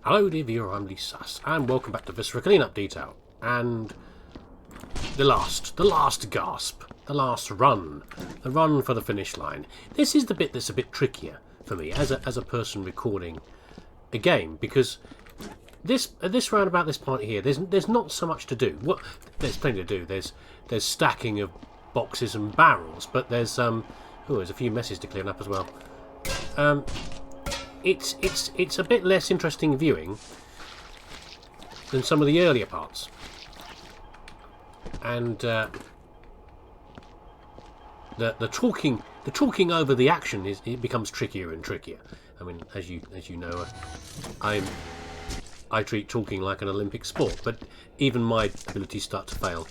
Hello dear viewer, I'm leesusss, and welcome back to Viscera Cleanup Detail. And the last gasp, the last run, the run for the finish line. This is the bit that's a bit trickier for me as a person recording a game, because this round about this point here, there's not so much to do. There's plenty to do. There's stacking of boxes and barrels, but there's there's a few messes to clean up as well. It's a bit less interesting viewing than some of the earlier parts, and the talking over the action it becomes trickier and trickier. I mean, as you know, I treat talking like an Olympic sport, but even my abilities start to fail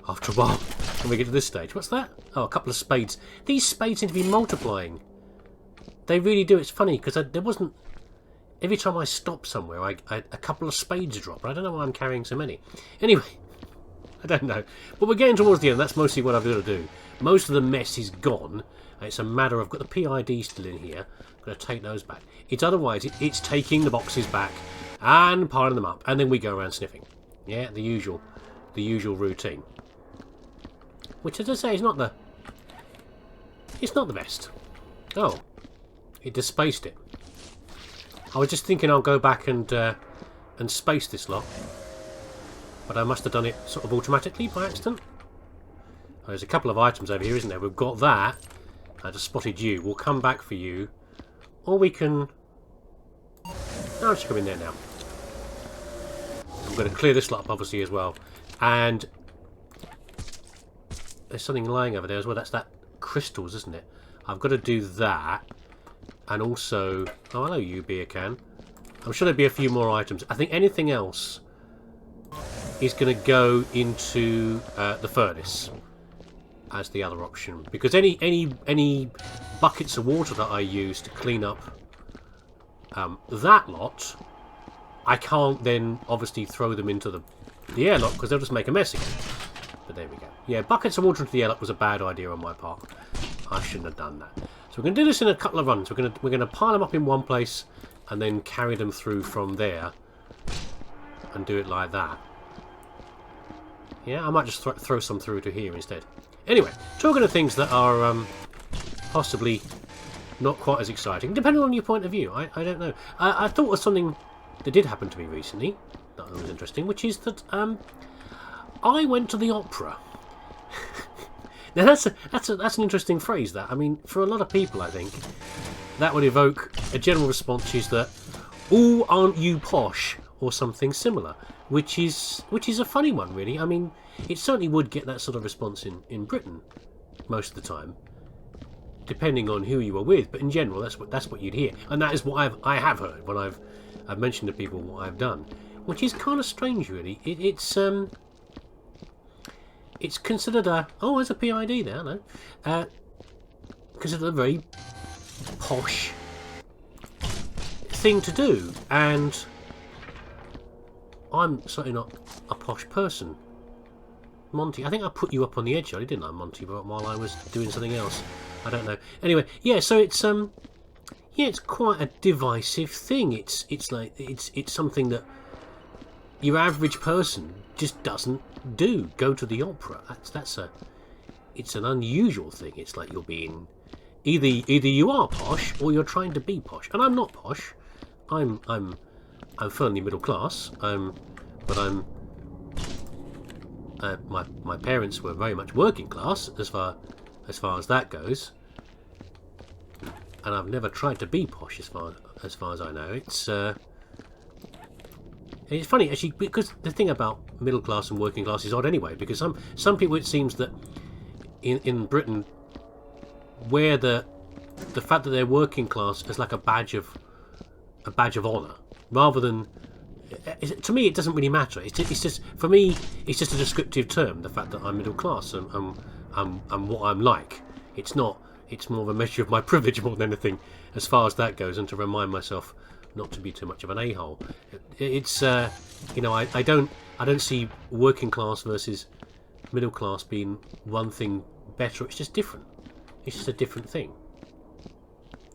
after a while when we get to this stage. What's that? Oh, a couple of spades. These spades seem to be multiplying. They really do. It's funny because there wasn't. Every time I stop somewhere, a couple of spades drop. I don't know why I'm carrying so many. Anyway, I don't know. But we're getting towards the end. That's mostly what I've got to do. Most of the mess is gone. It's a matter of, I've got the PID still in here. I'm going to take those back. It's taking the boxes back and piling them up, and then we go around sniffing. Yeah, the usual routine. Which, as I say, is not the best. Oh. It just spaced it. I was just thinking I'll go back and space this lot, but I must have done it sort of automatically by accident. Oh, there's a couple of items over here, isn't there? We've got that. I just spotted you. We'll come back for you, or we can. No, just come in there now. I'm going to clear this lot up, obviously, as well. And there's something lying over there as well. That's that crystals, isn't it? I've got to do that. And also, oh hello you beer can. I'm sure there'll be a few more items. I think anything else is going to go into the furnace as the other option, because any buckets of water that I use to clean up that lot, I can't then obviously throw them into the airlock because they'll just make a mess again. But there we go. Yeah, buckets of water into the airlock was a bad idea on my part. I shouldn't have done that. So we're going to do this in a couple of runs. We're going to pile them up in one place and then carry them through from there and do it like that. Yeah, I might just throw some through to here instead. Anyway, talking of things that are possibly not quite as exciting, depending on your point of view. I don't know. I thought of something that did happen to me recently that was interesting, which is that I went to the opera. Now that's an interesting phrase. That, I mean, for a lot of people, I think that would evoke a general response is that, "Oh, aren't you posh?" or something similar, which is a funny one, really. I mean, it certainly would get that sort of response in Britain most of the time, depending on who you were with. But in general, that's what you'd hear, and that is what I have heard when I've mentioned to people what I've done, which is kind of strange, really. It's considered there's a PID there, no? Considered a very posh thing to do, and I'm certainly not a posh person. Monty, I think I put you up on the edge, didn't I, Monty, while I was doing something else? I don't know. Anyway, yeah, so it's it's quite a divisive thing. It's something that your average person just doesn't do. Go to the opera. It's an unusual thing. It's like you're being either you are posh or you're trying to be posh. And I'm not posh. I'm firmly middle class. But I'm my parents were very much working class as far as that goes. And I've never tried to be posh as far as I know. It's funny, actually, because the thing about middle class and working class is odd anyway, because some people, it seems that in Britain, where the fact that they're working class is like a badge of honour, rather than, to me, it doesn't really matter. It's just, for me, it's just a descriptive term, the fact that I'm middle class and what I'm like. It's not. It's more of a measure of my privilege more than anything, as far as that goes, and to remind myself not to be too much of an a-hole. It's I don't see working class versus middle class being one thing better. It's just different. It's just a different thing.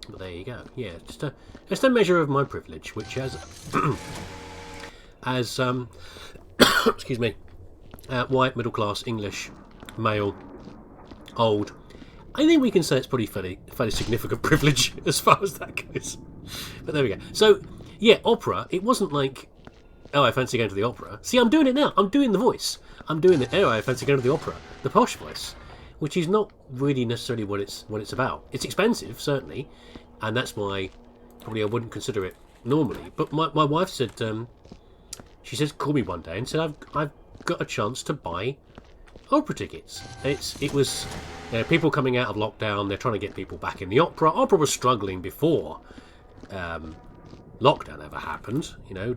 But there you go. Yeah, just a measure of my privilege, which as excuse me, white, middle class, English, male, old. I think we can say it's probably fairly significant privilege as far as that goes. But there we go. So yeah, opera. It wasn't like, oh, I fancy going to the opera. See, I'm doing it now. I'm doing the voice. I'm doing the, oh, I fancy going to the opera. The posh voice, which is not really necessarily what it's about. It's expensive, certainly, and that's why probably I wouldn't consider it normally. But my wife said, she said, call me one day and said, I've got a chance to buy opera tickets. It was people coming out of lockdown. They're trying to get people back in the opera. Opera was struggling before lockdown ever happened. You know,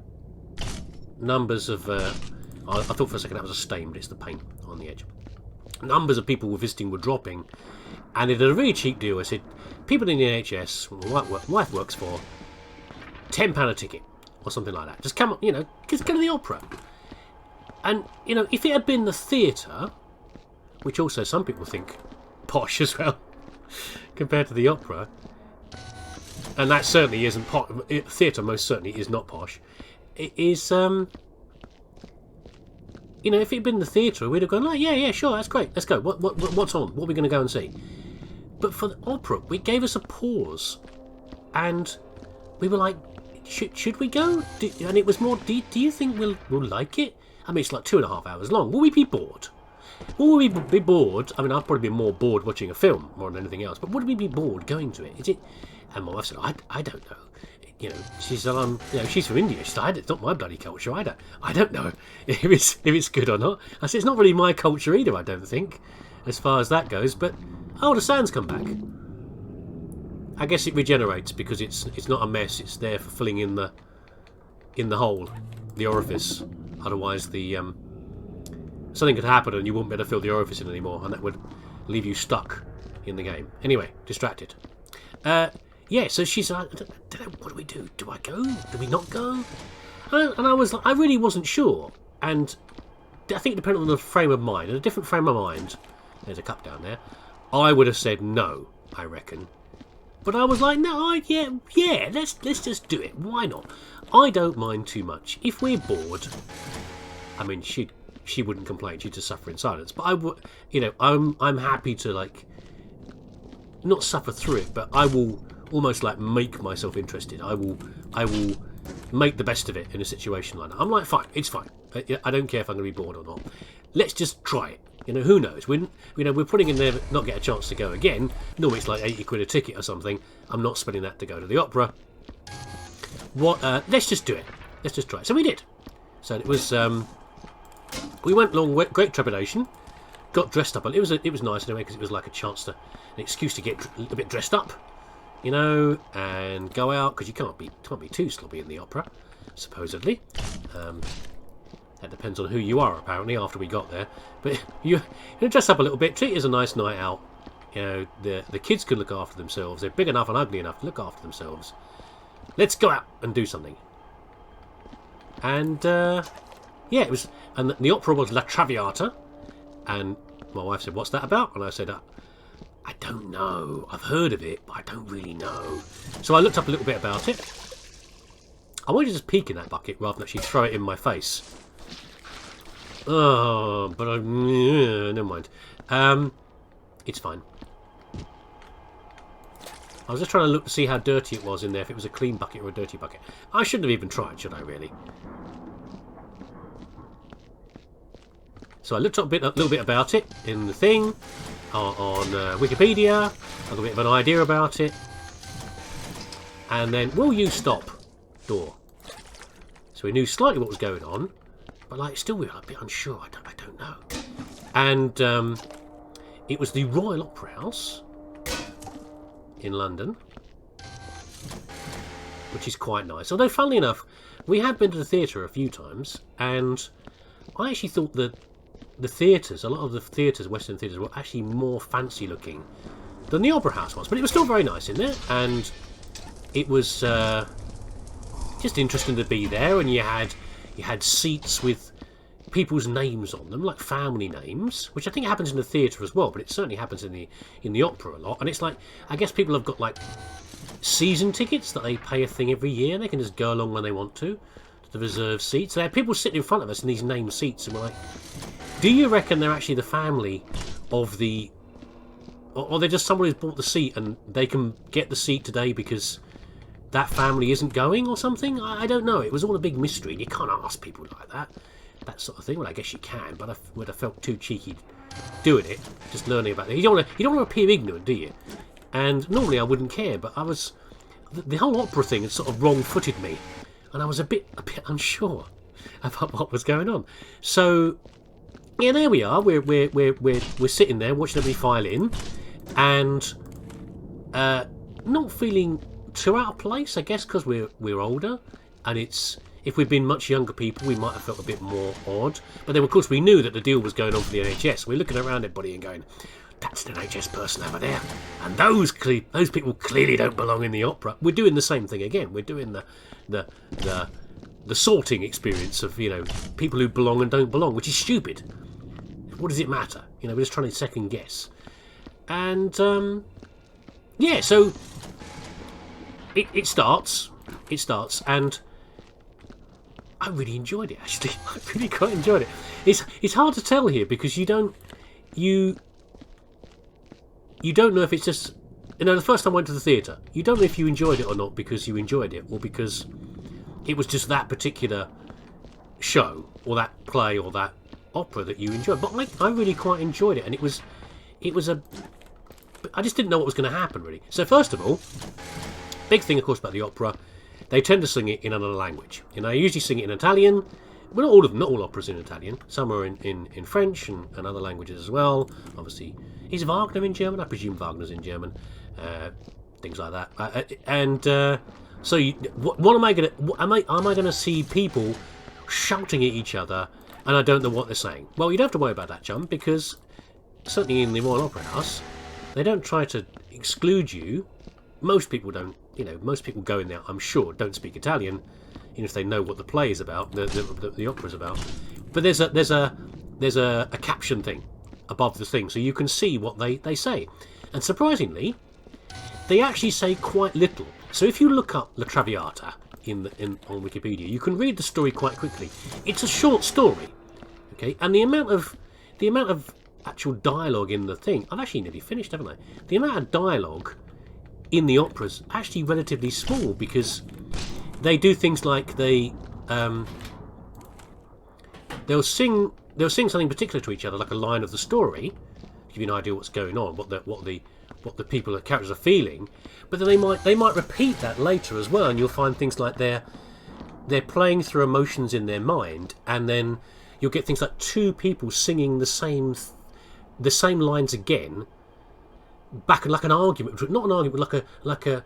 numbers of I thought for a second that was a stain, but it's the paint on the edge. Numbers of people were visiting were dropping, and it had a really cheap deal. I said, people in the NHS, wife works for, £10 a ticket or something like that. Just come on, just go to the opera. And if it had been the theatre, which also some people think posh as well, compared to the opera, and that certainly isn't posh. Theatre most certainly is not posh. It is. If it had been the theatre, we'd have gone, like, yeah, sure, that's great, let's go. What's on? What are we going to go and see? But for the opera, it gave us a pause, and we were like, should we go? And it was more, do you think we'll like it? I mean, it's like 2.5 hours long. Will we be bored? Will we be bored? I mean, I'd probably be more bored watching a film more than anything else, but would we be bored going to it? Is it? And my wife said, I don't know. She said, she's from India. She said, it's not my bloody culture. I don't know if it's good or not. I said, it's not really my culture either, I don't think, as far as that goes. But, oh, the sand's come back. I guess it regenerates because it's not a mess. It's there for filling in the hole, the orifice. Otherwise, something could happen and you wouldn't be able to fill the orifice in anymore, and that would leave you stuck in the game. Anyway, distracted. Yeah, so she said, I don't know, what do we do? Do I go? Do we not go? And I really wasn't sure. And I think depending on the frame of mind, in a different frame of mind, there's a cup down there, I would have said no, I reckon. But I was like, no, yeah, let's just do it. Why not? I don't mind too much. If we're bored, I mean, she wouldn't complain. She'd just suffer in silence. But I would, I'm happy to not suffer through it, but I will almost make myself interested. I will make the best of it in a situation like that. I'm like, fine, it's fine. I don't care if I'm going to be bored or not. Let's just try it. Who knows? We're putting in there not get a chance to go again. Normally it's like 80 quid a ticket or something. I'm not spending that to go to the opera. Let's just do it. Let's just try it. So we did. So it was. We went along great trepidation. Got dressed up. It was nice anyway because it was like an excuse to get a bit dressed up. And go out, because you can't be too sloppy in the opera, supposedly. That depends on who you are, apparently, after we got there. But you dress up a little bit, treat it as a nice night out. The kids can look after themselves. They're big enough and ugly enough to look after themselves. Let's go out and do something. And, it was... And the opera was La Traviata. And my wife said, what's that about? And I said, I don't know. I've heard of it, but I don't really know. So I looked up a little bit about it. I wanted to just peek in that bucket rather than actually throw it in my face. Oh, but never mind. It's fine. I was just trying to look to see how dirty it was in there, if it was a clean bucket or a dirty bucket. I shouldn't have even tried, should I, really? So I looked up a little bit about it in the thing. On Wikipedia, I got a bit of an idea about it, and then will you stop door? So we knew slightly what was going on, but still we were a bit unsure. I don't know. And it was the Royal Opera House in London, which is quite nice. Although, funnily enough, we had been to the theatre a few times, and I actually thought that the theatres, a lot of the theatres, Western theatres, were actually more fancy looking than the Opera House was. But it was still very nice in there, and it was just interesting to be there. And you had seats with people's names on them, like family names, which I think happens in the theatre as well, but it certainly happens in the opera a lot. And it's like, I guess people have got like season tickets that they pay a thing every year, and they can just go along when they want to the reserved seats. So they have people sitting in front of us in these named seats, and we're like, do you reckon they're actually the family of the, or they're just someone who's bought the seat and they can get the seat today because that family isn't going or something? I don't know. It was all a big mystery, and you can't ask people like that sort of thing. Well, I guess you can, but I would have felt too cheeky doing it, just learning about it. You don't want to appear ignorant, do you? And normally I wouldn't care, but I was, the whole opera thing had sort of wrong-footed me, and I was a bit unsure about what was going on. So yeah, there we are. We're sitting there watching everybody file in, and not feeling too out of place, I guess, because we're older, and it's, if we'd been much younger people, we might have felt a bit more odd. But then, of course, we knew that the deal was going on for the NHS. We're looking around everybody and going, that's an NHS person over there, and those people clearly don't belong in the opera. We're doing the same thing again. We're doing the sorting experience of, you know, people who belong and don't belong, which is stupid. What does it matter? You know, we're just trying to second guess. And yeah, so it starts, and I really enjoyed it, actually. I really quite enjoyed it. It's hard to tell here because you don't know if it's just, you know, the first time I went to the theatre, you don't know if you enjoyed it or not because you enjoyed it, or because it was just that particular show or that play or that opera that you enjoyed. But I really quite enjoyed it, and it was I just didn't know what was going to happen, really. So first of all, big thing, of course, about the opera, they tend to sing it in another language. You know, they usually sing it in Italian. Well, not all of them, not all operas in Italian. Some are in French and other languages as well. Obviously, is Wagner in German? I presume Wagner's in German. Things like that. So, what am I going to? Am I going to see people shouting at each other, and I don't know what they're saying? Well, you don't have to worry about that, chum, because certainly in the Royal Opera House, they don't try to exclude you. Most people don't. You know, most people go in there, I'm sure, don't speak Italian, even if they know what the play is about, the opera's about. But there's a caption thing above the thing, so you can see what they say. And surprisingly, they actually say quite little. So if you look up La Traviata on Wikipedia, you can read the story quite quickly. It's a short story, okay? And the amount of actual dialogue in the thing, I've actually nearly finished, haven't I? The amount of dialogue in the opera's actually relatively small, because they do things like they'll sing something particular to each other, like a line of the story, to give you an idea what's going on, what the people, the characters are feeling. But then they might repeat that later as well, and you'll find things like they're playing through emotions in their mind, and then you'll get things like two people singing the same lines again, back like an argument, not an argument, like a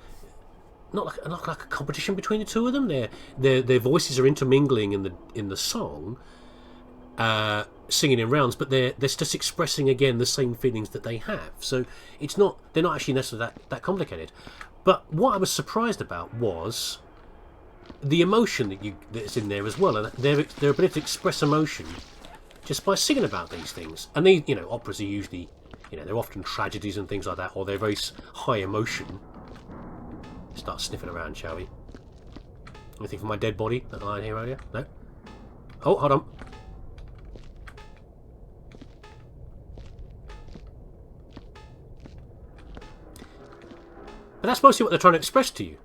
competition between the two of them. Their voices are intermingling in the song, singing in rounds, but they're just expressing again the same feelings that they have. So they're not actually necessarily that complicated. But what I was surprised about was the emotion that's in there as well, and their ability to express emotion just by singing about these things. And these, you know, operas are usually, you know, they're often tragedies and things like that, or they're very high emotion. Start sniffing around, shall we? Anything from my dead body that I had here earlier? No? Oh, hold on. But that's mostly what they're trying to express to you,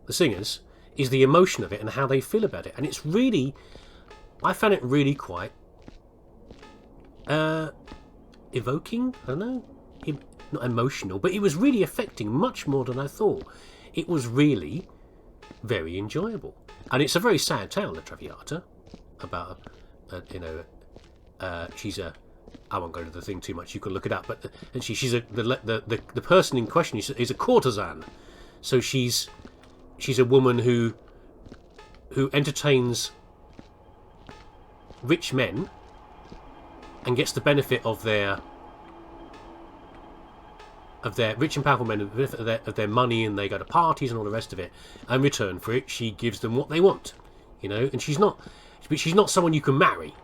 the singers, is the emotion of it and how they feel about it. And it's really, I found it really quite evoking, I don't know, not emotional, but it was really affecting much more than I thought. It was really very enjoyable. And it's a very sad tale, La Traviata, about, she's a, I won't go into the thing too much, you can look it up, but the person in question is a courtesan. So she's a woman who entertains rich men and gets the benefit of their rich and powerful men, of their money, and they go to parties and all the rest of it. And in return for it, she gives them what they want, you know. And she's not someone you can marry.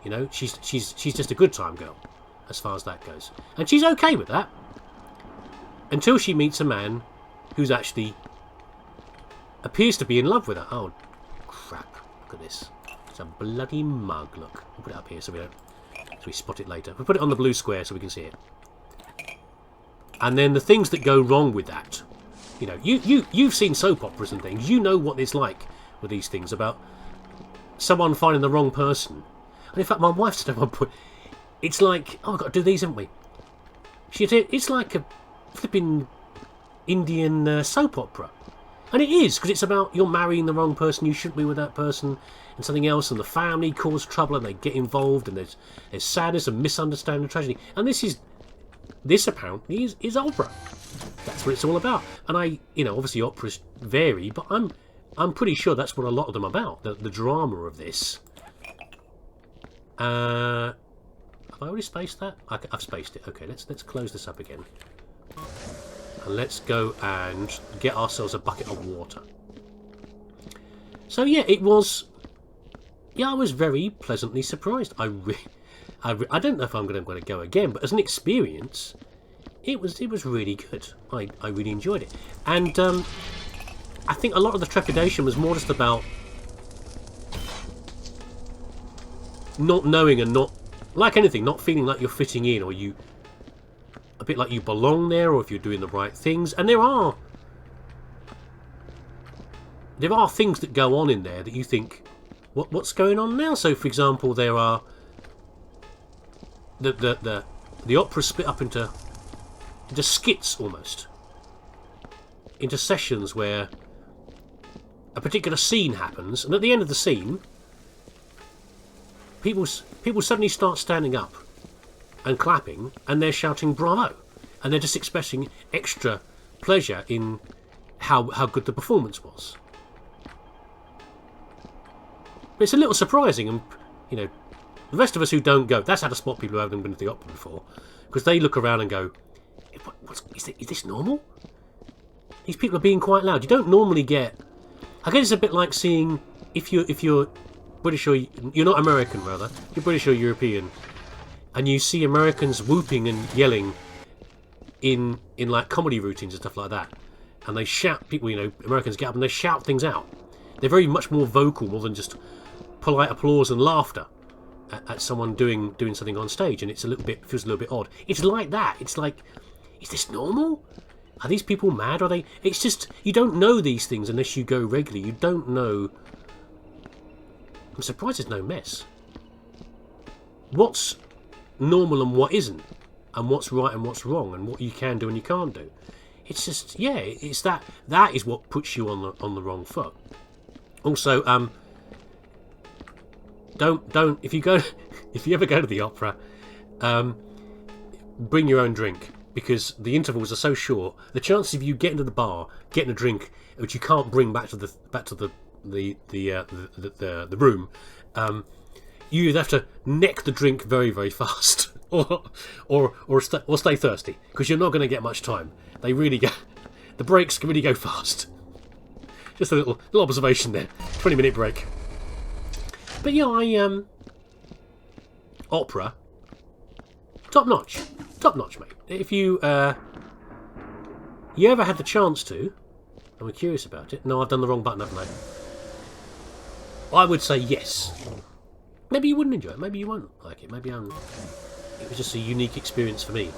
You know, she's just a good time girl, as far as that goes. And she's okay with that. Until she meets a man who's actually appears to be in love with her. Oh, crap. Look at this. It's a bloody mug, look. We'll put it up here so we spot it later. We'll put it on the blue square so we can see it. And then the things that go wrong with that. You know, you've seen soap operas and things. You know what it's like with these things about someone finding the wrong person. And in fact, my wife said at one point, it's like, oh, we've got to do these, haven't we? She said, it's like a flipping Indian soap opera. And it is, because it's about you're marrying the wrong person, you shouldn't be with that person, and something else, and the family cause trouble, and they get involved, and there's sadness and misunderstanding and tragedy. And this apparently is opera. That's what it's all about. And you know, obviously operas vary, but I'm pretty sure that's what a lot of them are about, the drama of this. Have I already spaced that? I've spaced it. Okay, let's close this up again. And let's go and get ourselves a bucket of water. So yeah, it was... Yeah, I was very pleasantly surprised. I don't know if I'm going to go again, but as an experience, it was really good. I really enjoyed it. And I think a lot of the trepidation was more just about not knowing and not... Like anything, not feeling like you're fitting in, or you... a bit like you belong there, or if you're doing the right things. And there are things that go on in there that you think, what's going on now? So, for example, there are the opera split up into skits almost, into sessions where a particular scene happens, and at the end of the scene, people suddenly start standing up and clapping, and they're shouting bravo, and they're just expressing extra pleasure in how good the performance was. But it's a little surprising, and you know, the rest of us who don't go, that's how to spot people who haven't been to the opera before, because they look around and go, is this normal? These people are being quite loud. You don't normally get... I guess it's a bit like seeing, if you're British, or you're not American rather, you're British or European, and you see Americans whooping and yelling in like comedy routines and stuff like that, and they shout, people, you know, Americans get up and they shout things out. They're very much more vocal, more than just polite applause and laughter at someone doing something on stage, and feels a little bit odd. It's like that. It's like, is this normal? Are these people mad? Are they? It's just, you don't know these things unless you go regularly. You don't know. I'm surprised there's no mess. What's normal and what isn't, and what's right and what's wrong, and what you can do and you can't do. It's just, yeah, it's that is what puts you on the wrong foot. Also, don't if you ever go to the opera, bring your own drink, because the intervals are so short. The chances of you getting to the bar, getting a drink which you can't bring back to the room, you either have to neck the drink very, very fast, or stay thirsty, because you're not going to get much time. They really go, the breaks can really go fast. Just a little observation there. 20-minute break. But yeah, opera, top notch, mate. If you ever had the chance to, and we're curious about it. No, I've done the wrong button, haven't I? I would say yes. Maybe you wouldn't enjoy it. Maybe you won't like it. Maybe it was just a unique experience for me.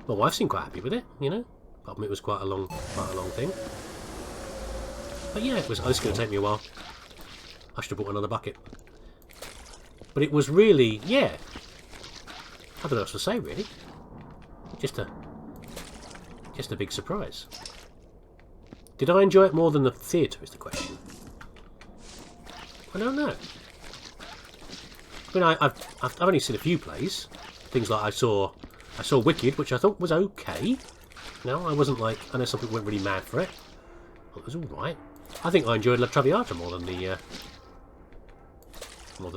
My wife seemed quite happy with it, you know. Apart from it was quite a long thing. But yeah, it's going to take me a while. I should have bought another bucket. But it was really, yeah. I don't know what else to say, really. Just a big surprise. Did I enjoy it more than the theatre, is the question. I don't know. I mean, I've only seen a few plays. Things like I saw Wicked, which I thought was okay. No, I wasn't like... I know some people went really mad for it. Well, it was alright. I think I enjoyed La Traviata more than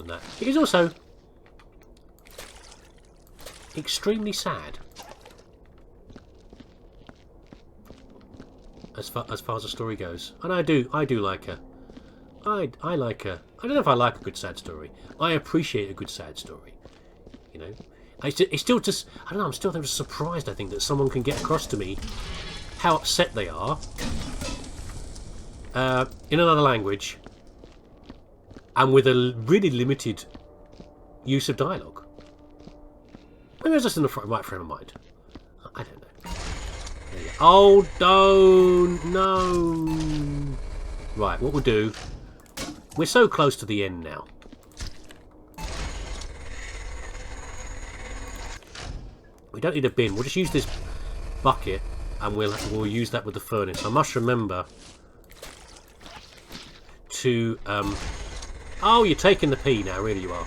that. It is also extremely sad. As far as the story goes. And I do like I like a... I don't know if I like a good sad story. I appreciate a good sad story. You know? It's still just... I don't know, I'm still just surprised, I think, that someone can get across to me how upset they are in another language and with a really limited use of dialogue. Maybe I was just in the right frame of mind. I don't know. There you go. Oh, don't! No! Right, what we'll do... We're so close to the end now. We don't need a bin. We'll just use this bucket and we'll use that with the furnace. I must remember to... Oh, you're taking the pee now, really you are.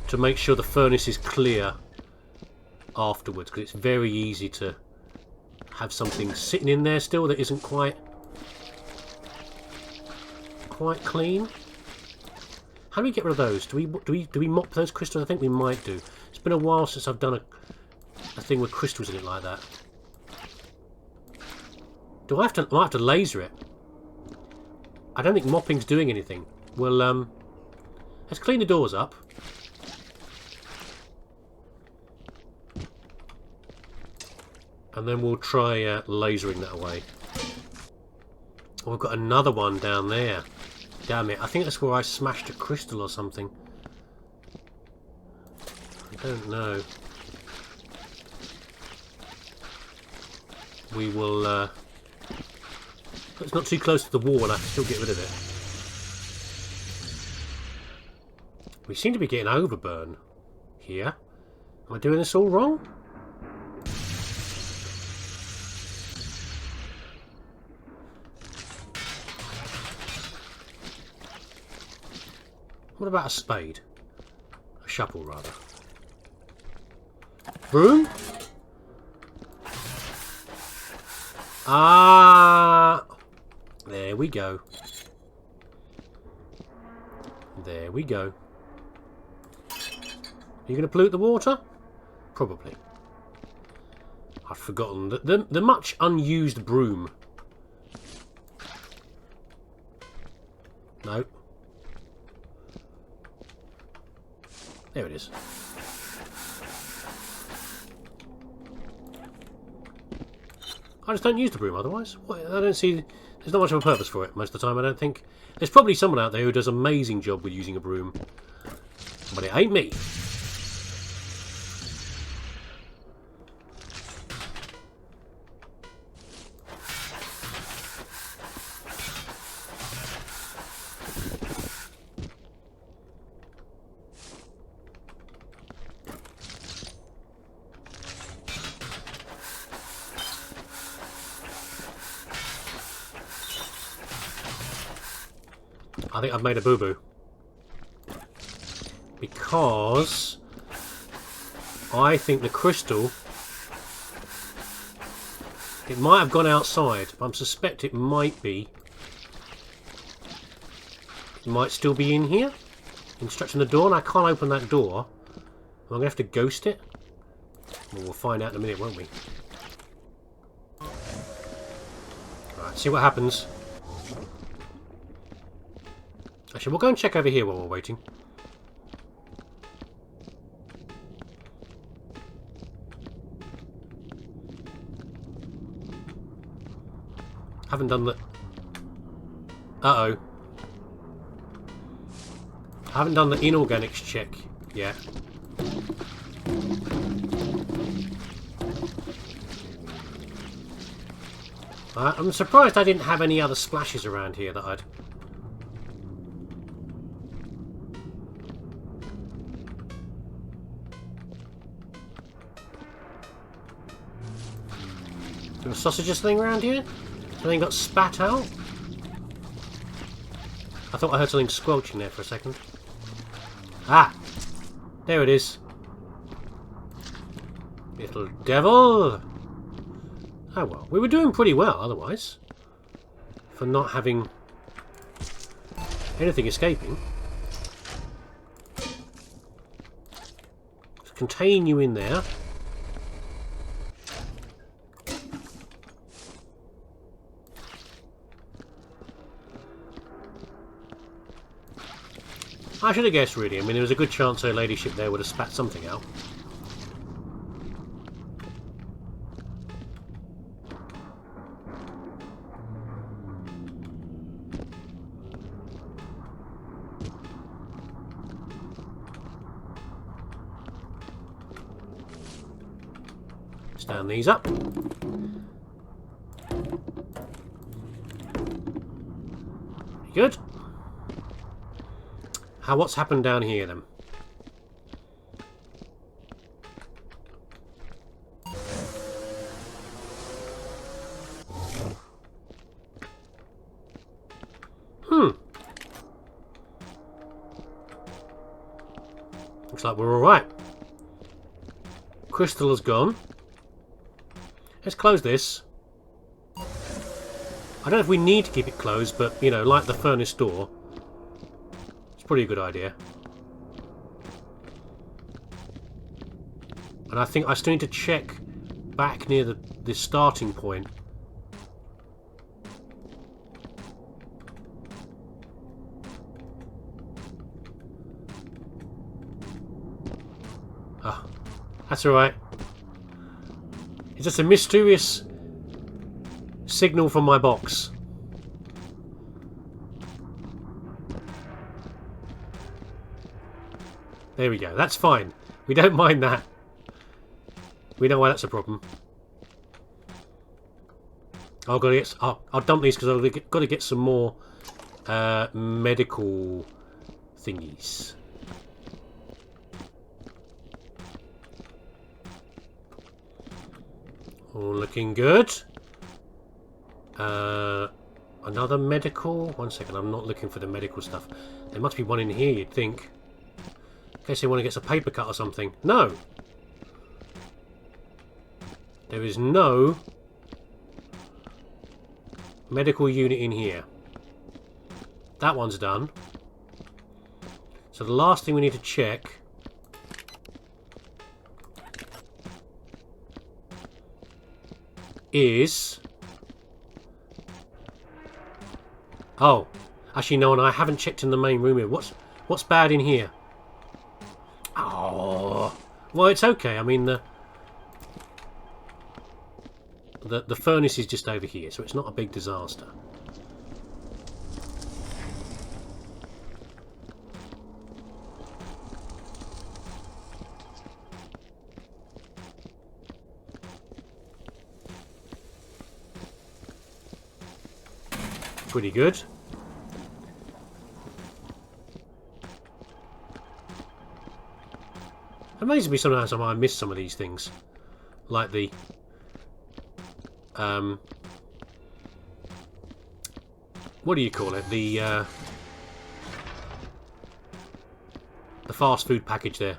To make sure the furnace is clear afterwards, because it's very easy to have something sitting in there still that isn't quite clean. How do we get rid of those? Do we mop those crystals? I think we might do. It's been a while since I've done a thing with crystals in it like that. Do I have to laser it? I don't think mopping's doing anything. Well, let's clean the doors up. And then we'll try lasering that away. Oh, we've got another one down there. Damn it. I think that's where I smashed a crystal or something. I don't know. We will... It's not too close to the wall and I can still get rid of it. We seem to be getting overburn here. Am I doing this all wrong? What about a spade? A shovel, rather. Broom? Ah! There we go. There we go. Are you going to pollute the water? Probably. I've forgotten the much unused broom. No. There it is. I just don't use the broom otherwise. I don't see... There's not much of a purpose for it most of the time, I don't think. There's probably someone out there who does an amazing job with using a broom. But it ain't me. I think I've made a boo-boo. Because I think the crystal, it might have gone outside, but I suspect it might be. It might still be in here. Instructing the door, and I can't open that door. I'm going to have to ghost it. Well, we'll find out in a minute, won't we? Alright, see what happens. Actually, we'll go and check over here while we're waiting. Haven't done the... Uh-oh. Haven't done the inorganics check yet. I'm surprised I didn't have any other splashes around here that I'd... There were sausages thing around here? Something got spat out? I thought I heard something squelching there for a second. Ah! There it is. Little devil! Oh well, we were doing pretty well otherwise. For not having anything escaping. Let's contain you in there. I should have guessed, really. I mean, there was a good chance her ladyship there would have spat something out. Stand these up. Good. What's happened down here then? Looks like we're alright. Crystal has gone. Let's close this. I don't know if we need to keep it closed, but, you know, like the furnace door, it's probably a good idea. And I think I still need to check back near the starting point. Ah, that's alright. It's just a mysterious signal from my box. There we go. That's fine. We don't mind that. We know why that's a problem. I'll dump these because I've got to get some more medical thingies. All looking good. Another medical? One second, I'm not looking for the medical stuff. There must be one in here, you'd think. In case anyone gets a paper cut or something. No! There is no medical unit in here. That one's done. So the last thing we need to check is... Oh, actually no, and I haven't checked in the main room here. What's bad in here? Oh, well, it's okay. I mean, the furnace is just over here, so it's not a big disaster. Pretty good. Amazes me sometimes I miss some of these things, like the what do you call it? The fast food package there.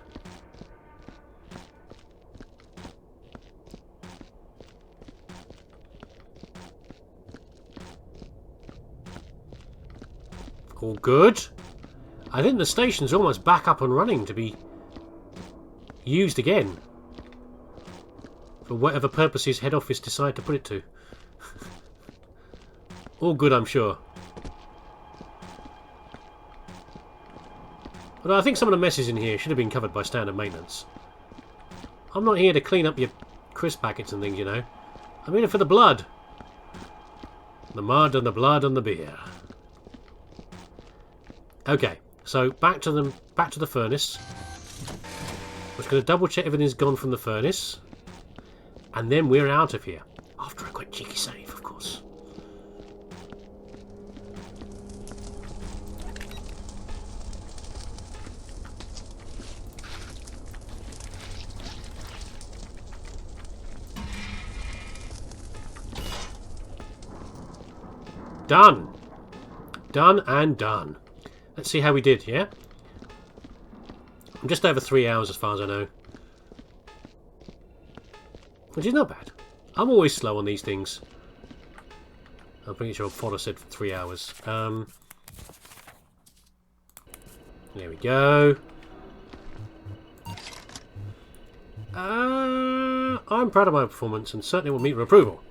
All good. I think the station's almost back up and running to be used again. For whatever purposes head office decide to put it to. All good, I'm sure. But I think some of the messes in here should have been covered by standard maintenance. I'm not here to clean up your crisp packets and things, you know. I'm in it for the blood. The mud and the blood and the beer. Okay, so back to the furnace. I'm just going to double check everything's gone from the furnace, and then we're out of here. After a quick cheeky save, of course. Done. Done and done. Let's see how we did, yeah? I'm just over 3 hours as far as I know. Which is not bad. I'm always slow on these things. I'm pretty sure Fodder said 3 hours. There we go. I'm proud of my performance and certainly will meet your approval.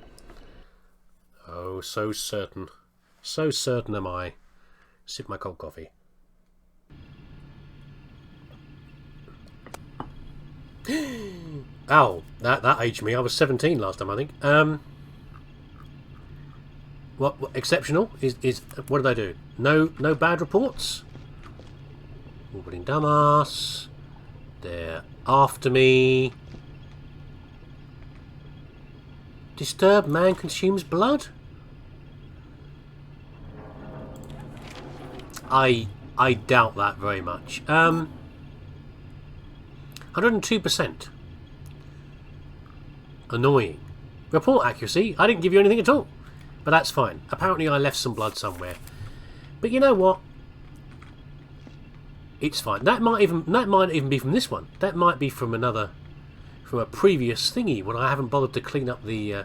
Oh, so certain. So certain am I. Sip my cold coffee. Oh, that aged me. I was 17 last time, I think. What exceptional is what did I do? No bad reports. Orbiting dumbass. They're after me. Disturbed man consumes blood. I doubt that very much. 102%. Annoying. Report accuracy. I didn't give you anything at all. But that's fine. Apparently I left some blood somewhere. But you know what? It's fine. That might even be from this one. That might be from a previous thingy when I haven't bothered to clean up the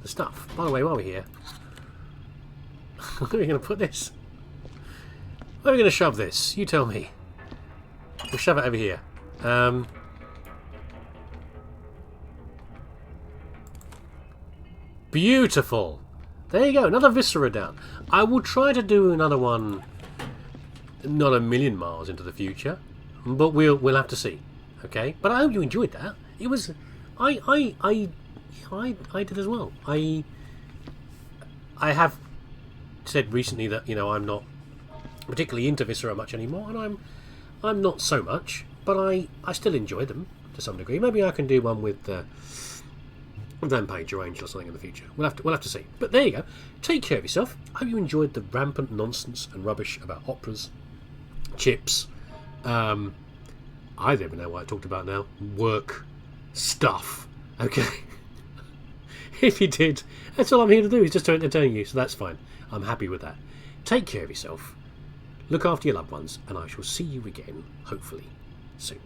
stuff. By the way, while we're here, where are we going to put this? Where are we going to shove this? You tell me. We'll shove it over here. Beautiful. There you go. Another Viscera down. I will try to do another one. Not a million miles into the future, but we'll have to see. Okay. But I hope you enjoyed that. It was. I did as well. I have said recently that I'm not particularly into Viscera much anymore, and I'm not so much, but I still enjoy them to some degree. Maybe I can do one with Rampage or Angel or something in the future. We'll have to see. But there you go. Take care of yourself. I hope you enjoyed the rampant nonsense and rubbish about operas, chips. I don't even know what I talked about now. Work stuff. Okay. If you did, that's all I'm here to do, is just to entertain you, so that's fine. I'm happy with that. Take care of yourself. Look after your loved ones, and I shall see you again, hopefully, soon.